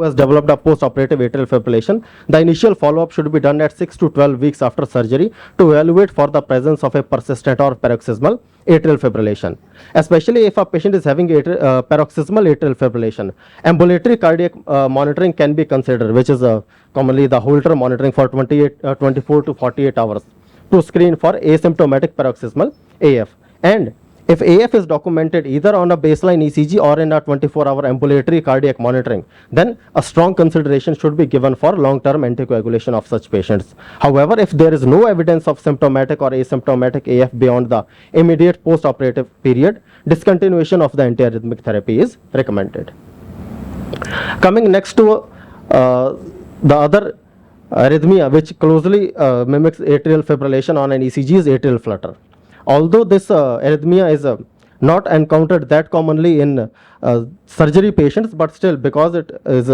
who has developed a post-operative atrial fibrillation, the initial follow-up should be done at 6 to 12 weeks after surgery to evaluate for the presence of a persistent or paroxysmal atrial fibrillation. Especially if a patient is having paroxysmal atrial fibrillation, ambulatory cardiac monitoring can be considered, which is commonly the Holter monitoring for 24 to 48 hours to screen for asymptomatic paroxysmal AF. And if AF is documented either on a baseline ECG or in a 24-hour ambulatory cardiac monitoring, then a strong consideration should be given for long-term anticoagulation of such patients. However, if there is no evidence of symptomatic or asymptomatic AF beyond the immediate post-operative period, discontinuation of the antiarrhythmic therapy is recommended. Coming next to the other arrhythmia which closely mimics atrial fibrillation on an ECG is atrial flutter. Although this arrhythmia is not encountered that commonly in surgery patients, but still because it is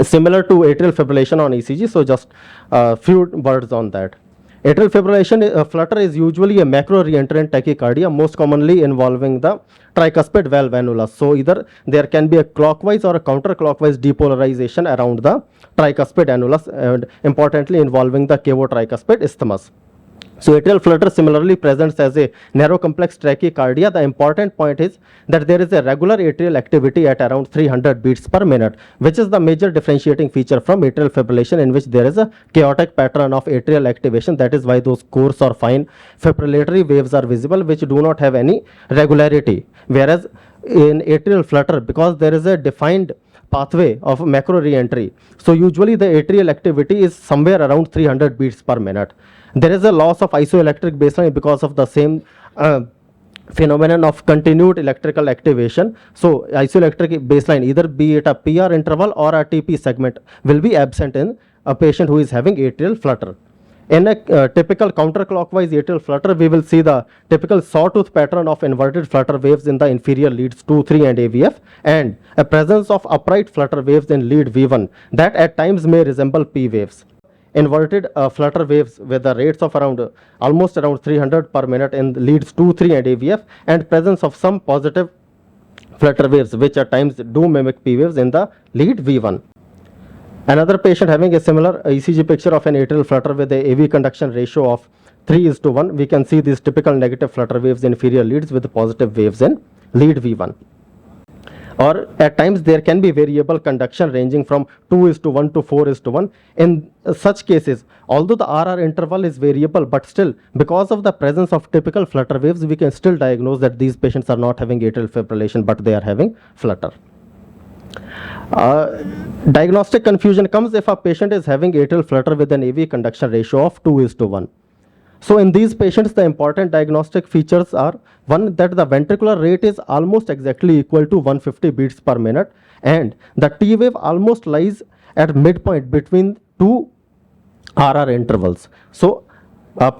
similar to atrial fibrillation on ECG, so just a few words on that. Atrial fibrillation flutter is usually a macro-reentrant tachycardia, most commonly involving the tricuspid valve annulus. So either there can be a clockwise or a counterclockwise depolarization around the tricuspid annulus, and importantly involving the cavo-tricuspid isthmus. So atrial flutter similarly presents as a narrow complex tachycardia. The important point is that there is a regular atrial activity at around 300 beats per minute, which is the major differentiating feature from atrial fibrillation, in which there is a chaotic pattern of atrial activation. That is why those coarse or fine fibrillatory waves are visible, which do not have any regularity. Whereas in atrial flutter, because there is a defined pathway of macro re-entry, so usually the atrial activity is somewhere around 300 beats per minute. There is a loss of isoelectric baseline because of the same phenomenon of continued electrical activation. So isoelectric baseline, either be it a PR interval or a TP segment, will be absent in a patient who is having atrial flutter. In a typical counterclockwise atrial flutter, we will see the typical sawtooth pattern of inverted flutter waves in the inferior leads 2, 3 and AVF, and a presence of upright flutter waves in lead V1 that at times may resemble P waves. Inverted flutter waves with the rates of almost around 300 per minute in leads 2, 3 and AVF, and presence of some positive flutter waves which at times do mimic P waves in the lead V1. Another patient having a similar ECG picture of an atrial flutter with a AV conduction ratio of 3:1, we can see these typical negative flutter waves in inferior leads with positive waves in lead V1. Or at times there can be variable conduction ranging from 2:1 to 4:1. In such cases, although the RR interval is variable, but still because of the presence of typical flutter waves, we can still diagnose that these patients are not having atrial fibrillation, but they are having flutter. Diagnostic confusion comes if a patient is having atrial flutter with an AV conduction ratio of 2:1. So in these patients, the important diagnostic features are: one, that the ventricular rate is almost exactly equal to 150 beats per minute, and the T wave almost lies at midpoint between two RR intervals. So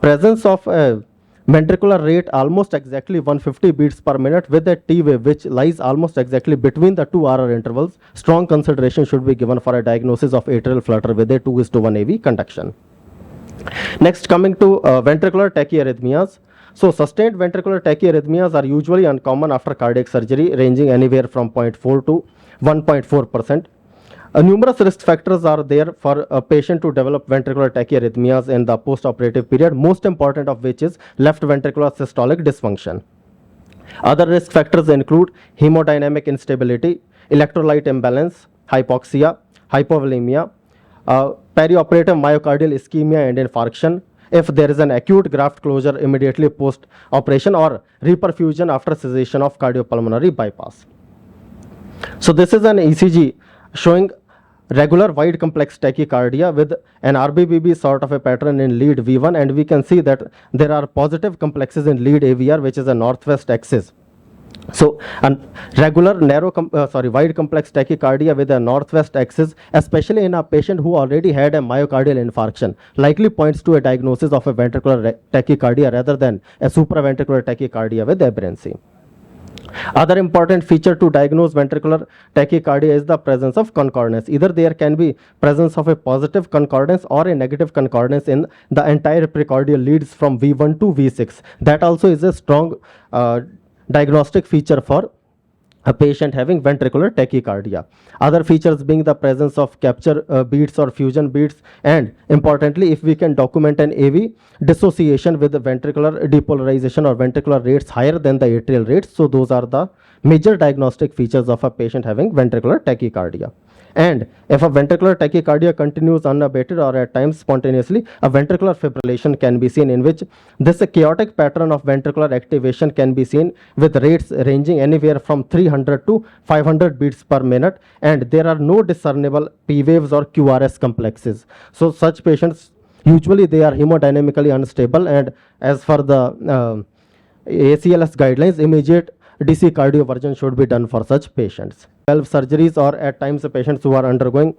presence of a ventricular rate almost exactly 150 beats per minute with a T wave which lies almost exactly between the two RR intervals, strong consideration should be given for a diagnosis of atrial flutter with a 2:1 AV conduction. Next, coming to ventricular tachyarrhythmias. So sustained ventricular tachyarrhythmias are usually uncommon after cardiac surgery, ranging anywhere from 0.4 to 1.4%. Numerous risk factors are there for a patient to develop ventricular tachyarrhythmias in the post-operative period, most important of which is left ventricular systolic dysfunction. Other risk factors include hemodynamic instability, electrolyte imbalance, hypoxia, hypovolemia, perioperative myocardial ischemia and infarction, if there is an acute graft closure immediately post-operation, or reperfusion after cessation of cardiopulmonary bypass. So this is an ECG showing regular wide complex tachycardia with an RBBB sort of a pattern in lead V1, and we can see that there are positive complexes in lead AVR, which is a northwest axis. So a regular wide complex tachycardia with a northwest axis, especially in a patient who already had a myocardial infarction, likely points to a diagnosis of a ventricular tachycardia rather than a supraventricular tachycardia with aberrancy. Other important feature to diagnose ventricular tachycardia is the presence of concordance. Either there can be presence of a positive concordance or a negative concordance in the entire precordial leads from V1 to V6. That also is a strong diagnostic feature for a patient having ventricular tachycardia. Other features being the presence of capture beats or fusion beats, and importantly, if we can document an AV dissociation with the ventricular depolarization or ventricular rates higher than the atrial rates, so those are the major diagnostic features of a patient having ventricular tachycardia. And if a ventricular tachycardia continues unabated or at times spontaneously, a ventricular fibrillation can be seen, in which this chaotic pattern of ventricular activation can be seen with rates ranging anywhere from 300 to 500 beats per minute, and there are no discernible P waves or QRS complexes. So such patients, usually they are hemodynamically unstable, and as for the ACLS guidelines, immediate DC cardioversion should be done for such patients. Valve surgeries, or at times the patients who are undergoing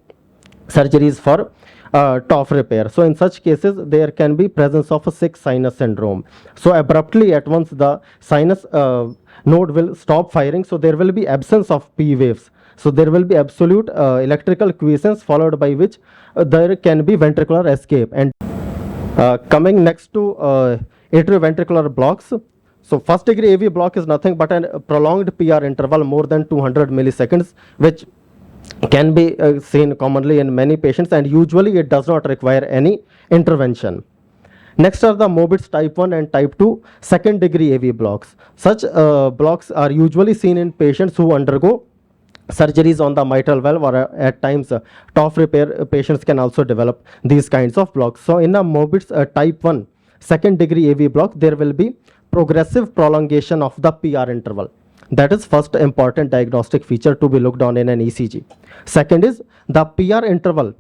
surgeries for TOF repair. So in such cases, there can be presence of a sick sinus syndrome. So abruptly at once the sinus node will stop firing, so there will be absence of P waves. So there will be absolute electrical quiescence, followed by which there can be ventricular escape. And coming next to atrioventricular blocks. So first degree AV block is nothing but a prolonged PR interval more than 200 milliseconds, which can be seen commonly in many patients, and usually it does not require any intervention. Next are the Mobitz type 1 and type 2 second degree AV blocks. Such blocks are usually seen in patients who undergo surgeries on the mitral valve, or at times TOF repair patients can also develop these kinds of blocks. So in a Mobitz type 1 second degree AV block, there will be progressive prolongation of the PR interval. That is first important diagnostic feature to be looked on in an ECG. Second is the PR interval.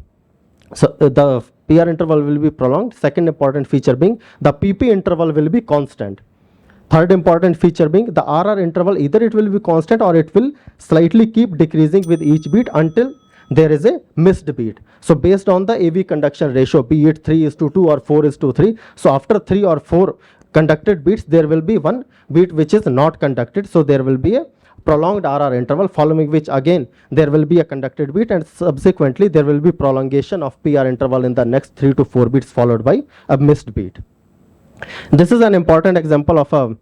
So the PR interval will be prolonged. Second important feature being the PP interval will be constant. Third important feature being the RR interval, either it will be constant or it will slightly keep decreasing with each beat until there is a missed beat. So based on the AV conduction ratio, be it 3:2 or 4:3, so after 3 or 4 conducted beats, there will be one beat which is not conducted, so there will be a prolonged RR interval, following which again there will be a conducted beat, and subsequently there will be prolongation of PR interval in the next 3 to 4 beats, followed by a missed beat. This is an important example of a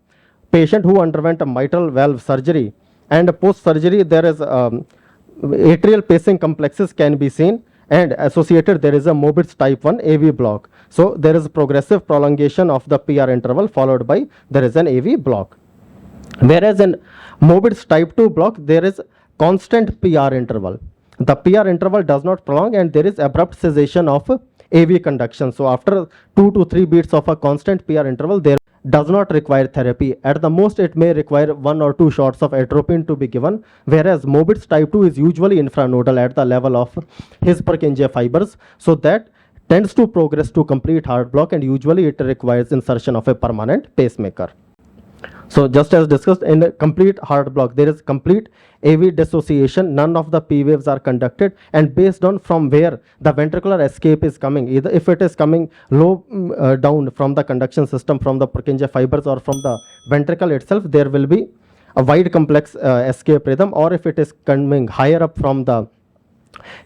patient who underwent a mitral valve surgery, and post surgery there is atrial pacing complexes can be seen, and associated there is a Mobitz type 1 AV block. So there is progressive prolongation of the PR interval, followed by there is an AV block. Whereas in Mobitz type 2 block, there is constant PR interval. The PR interval does not prolong, and there is abrupt cessation of AV conduction. So after 2 to 3 beats of a constant PR interval, there does not require therapy. At the most, it may require 1 or 2 shots of atropine to be given, whereas Mobitz type 2 is usually infranodal at the level of his Purkinje fibers, so that tends to progress to complete heart block, and usually it requires insertion of a permanent pacemaker. So just as discussed, in a complete heart block, there is complete AV dissociation, none of the P waves are conducted, and based on from where the ventricular escape is coming, either if it is coming low down from the conduction system, from the Purkinje fibers, or from the ventricle itself, there will be a wide complex escape rhythm, or if it is coming higher up from the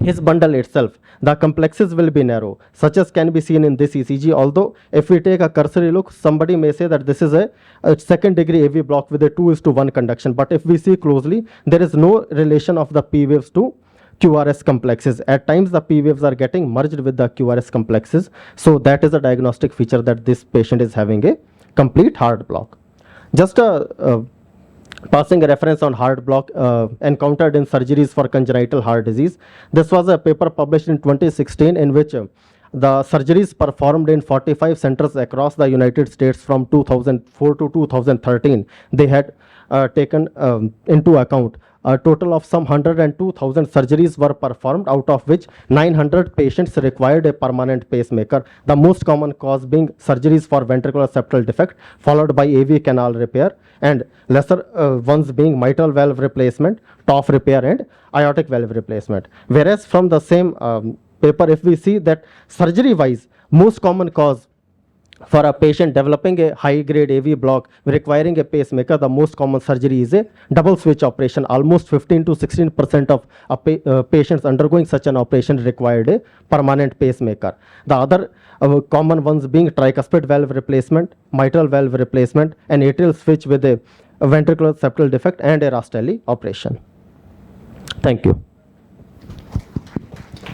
his bundle itself, the complexes will be narrow, such as can be seen in this ECG. Although if we take a cursory look, somebody may say that this is a second degree AV block with a 2:1 conduction, but if we see closely, there is no relation of the P waves to QRS complexes. At times the P waves are getting merged with the QRS complexes, so that is a diagnostic feature that this patient is having a complete heart block. Just a passing a reference on heart block encountered in surgeries for congenital heart disease. This was a paper published in 2016 in which the surgeries performed in 45 centers across the United States from 2004 to 2013. They had taken into account a total of some 102,000 surgeries were performed, out of which 900 patients required a permanent pacemaker. The most common cause being surgeries for ventricular septal defect, followed by AV canal repair, and lesser ones being mitral valve replacement, TOF repair, and aortic valve replacement. Whereas from the same paper, if we see that surgery wise, most common cause for a patient developing a high-grade AV block requiring a pacemaker, the most common surgery is a double switch operation. Almost 15 to 16% of patients undergoing such an operation required a permanent pacemaker. The other common ones being tricuspid valve replacement, mitral valve replacement, and atrial switch with a a ventricular septal defect, and a Rastelli operation. Thank you.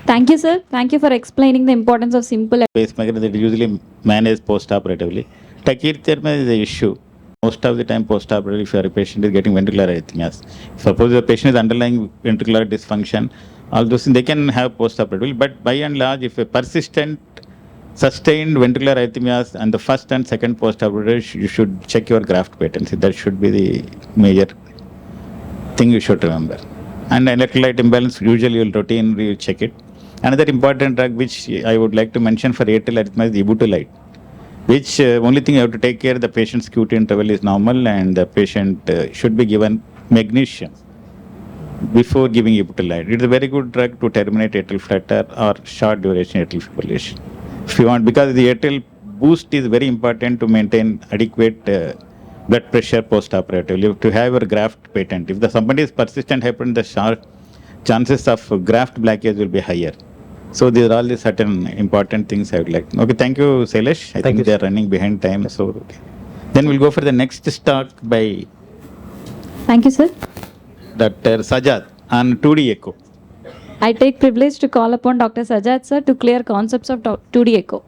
Thank you, sir. Thank you for explaining the importance of simple. Pacemaker that usually managed post-operatively. Tachyarrhythmia is the issue. Most of the time post-operatively, if your patient is getting ventricular arrhythmias. Suppose the patient is underlying ventricular dysfunction, all those things they can have post-operatively. But by and large, if a persistent, sustained ventricular arrhythmias and the first and second post-operative, you should check your graft patency. That should be the major thing you should remember. And electrolyte imbalance, usually you will routinely check it. Another important drug which I would like to mention for atrial arrhythmia is ibutolite, which only thing you have to take care the patient's QT interval is normal and the patient should be given magnesium before giving ibutolite. It is a very good drug to terminate atrial flutter or short duration atrial fibrillation. If you want, because the atrial boost is very important to maintain adequate blood pressure post-operatively to have your graft patent. If somebody is persistent hypertension, the chances of graft blockage will be higher. So these are all the certain important things I would like. Okay, thank you, Shailesh. I think they are running behind time. So okay. Then we'll go for the next talk by Thank you, sir. Dr. Sajad on 2D echo. I take privilege to call upon Dr. Sajad, sir, to clear concepts of 2D echo.